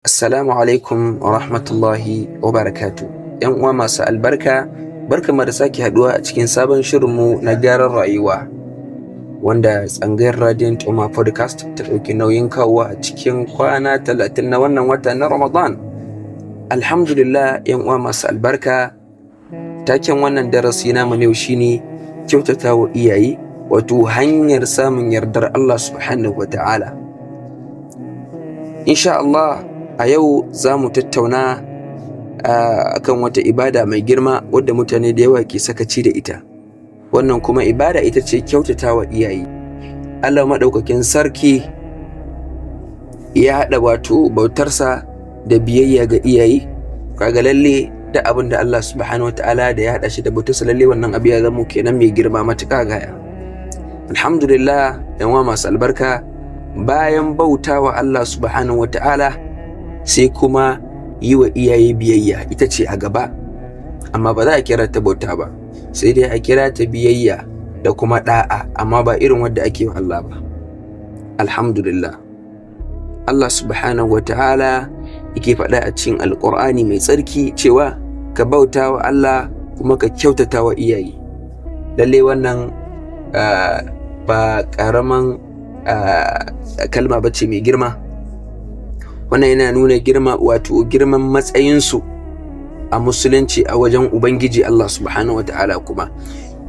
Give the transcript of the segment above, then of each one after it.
Assalamu alaikum wa rahmatullahi wa barakatu. ‘Yan uwa masu albarka, barkamu da sake haduwa a cikin sabon shirinmu na gyaran rayuwa, wanda tsangayar Radiant Umma Podcast ta ɗauki nauyin kawowa a cikin kwana 30 na wannan wata na Ramadan. Alhamdulillah, ‘yan uwa masu albarka, taken wannan darasi namu yau shine kyautata wa iyaye, wato hanyar samun yardar Allah subhanahu wa ta'ala. Insha Allah, a yau za mu tattauna akan wata ibada mai girma wadda mutane da yawa ke sakaci da ita. Wannan kuma ibada ita ce kyautata wa iyaye. Allah maɗaukakin sarki ya haɗa wato bautarsa da biyayya ga iyaye. Kaga lalle da abin da Allah subhanahu wataala da ya haɗa shi da bautarsa, lalle wannan abu ya zama kenan mai girma matuƙa gaya. Alhamdulillah, yan uwa masu albarka, bayan bautawa Allah subhanahu wataala sai kuma yi wa iyaye biyayya ita ce a gaba, amma ba za a kira ta bauta ba, sai dai a kira ta biyayya da kuma da'a, amma ba irin wadda ake wa Allah ba. Alhamdulillah, Allah subhanahu wa ta'ala yake faɗa a cikin alƙur'ani mai tsarki cewa ka bauta wa Allah kuma ka kyautata wa iyaye. Lalle wannan ba ƙaraman kalma bace mai girma. Wannan yana nuna girman matsayinsu a musulunci a wajen Ubangiji Allah subhanahu wata'ala. Kuma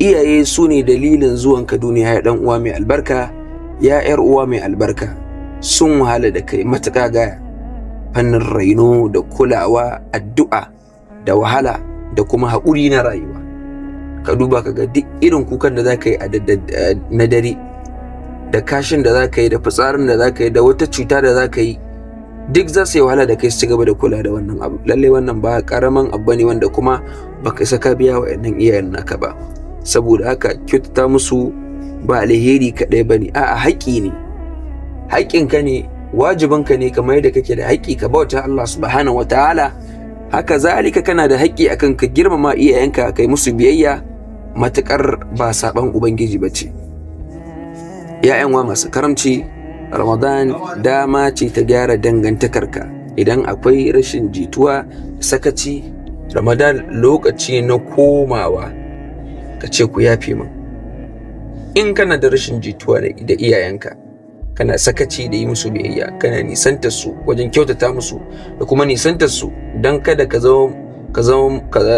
iyaye su ne dalilin zuwanka duniya, ya dan uwa mai albarka, ya yar uwa mai albarka. Sun wahala da kai matuƙa gaya, fannin raino da kulawa, addu'a da wahala da kuma haƙuri na rayuwa. Ka duba ka ga duk irin kukan da za ka yi na dare, da kashin da za ka yi, da fitsarin da za ka yi, da wata cuta da za ka yi, duk za su yi wahala da kai su ci gaba da kula da wannan abu. Lallai wannan ba karaman abu ne wanda kuma baka saka biya wa ɗan iyayen naka ba. Saboda haka kyautata musu ba alheri kaɗai ba ne, a'a haƙƙi ne, haƙƙinka ne, wajibinka ne, kamar yadda kake da haƙƙi ka bauta Allah subhanahu wataala, haka zalika kana da haƙƙi akan ka girmama iyayenka, kai musu biyayya matuƙar ba saɓan Ubangiji ba ce. ‘Ya'yan wa masu karamci, Ramadan dama ce ta gyara dangantakarka. Idan akwai rashin jituwa, sakaci, Ramadan lokaci na komawa ka ce ku yafe min. In kana da rashin jituwa da iyayenka, kana sakaci da yi musu biyayya, kana nisantar su wajen kyautata musu da kuma nisantar su don kada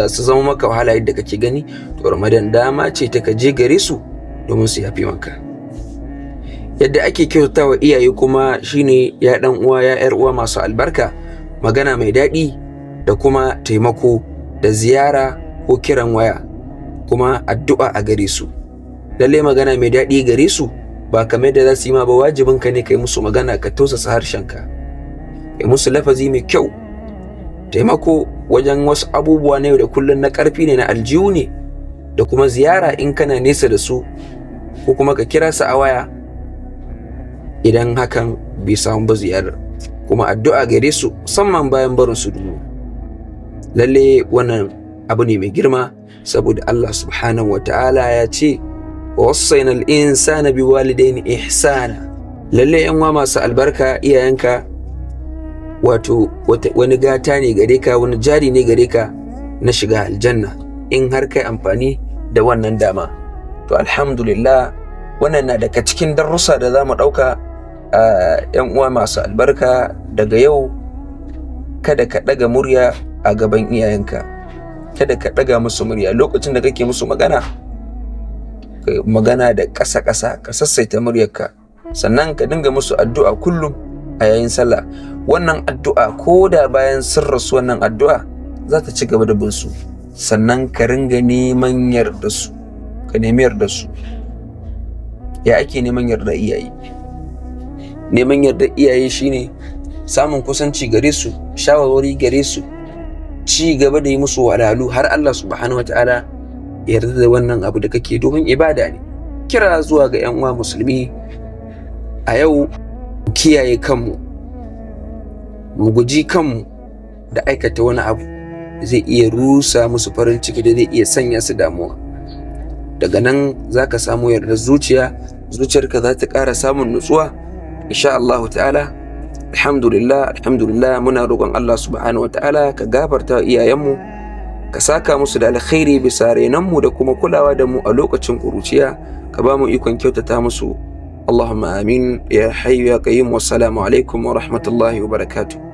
su zama maka wahala yadda kake gani, to Ramadan dama ce ta ka je gare su domin su yafe maka. Yadda ake kyautata wa iyaye kuma shine, ya dan uwa, ya yar uwa masu albarka, magana mai daɗi da kuma taimako da ziyara ko kiran waya, kuma addu'a a gare su. Lalle magana mai daɗi gare su ba kamar da za su yi ma ba, wajibinka ne kai musu magana, ka tausasa harshenka, kai musu lafazi mai kyau. Taimako wajen wasu abubuwa na yau da kullum na ƙarfi ne, na aljihu ne, da kuma ziyara in kana nesa da su, ko kuma ka kira su a waya idan hakan bai samu ba ziyarar, kuma addu'a gare su musamman bayan barin su duniya. Lalle wannan abu ne mai girma, saboda Allah subhanahu wa ta'ala ya ce, wasaina al-insana biwalidaini ihsana. Lalle yan uwa masu albarka, iyayenka wato wani gata ne gare ka, wani jari ne gare ka na shiga aljanna, in har kai amfani da wannan dama. To alhamdulillah, wannan na daga cikin darussa da za mu ɗauka ‘yan uwa masu albarka. Daga yau, kada ka ɗaga murya a gaban iyayenka, kada ka ɗaga musu murya lokacin da kake musu magana, magana da ƙasa-ƙasa, ka sassaita muryarka, sannan ka dinga musu addu'a kullum a yayin sallah. Wannan addu'a ko da bayan sun rasu, wannan addu'a za ta ci gaba da bin su, sannan ka ringa neman yarda su, ka nemi yarda su. Ya ake neman yarda iyaye? Neman yarda iyaye shine samun kusanci gare su, shawarwari gare su, ci gaba da yi musu walalu har Allah subhanahu wataala ya yarda da wannan abu da kake, domin ibada ne. Kira zuwa ga 'yan uwa musulmi a yau, mu kiyaye kanmu, mu guji kanmu da aikata wani abu zai iya rusa musu farin ciki, da zai iya sanya su damuwa. Daga nan za ka samu yardar zuciya, zuciyarka za ta ƙara samun nutsuwa insha Allah ta'ala. alhamdulillah muna roƙon Allah subhanahu wataala ka gafarta iyayenmu, ka saka musu da alkhairi bisa renonmu da kuma kulawa da mu a lokacin ƙuruciya, ka ba mu ikon kyautata musu. Allahumma amin ya hayyu ya qayyum, wassalamu alaikum wa rahmatullahi wa barakatuh.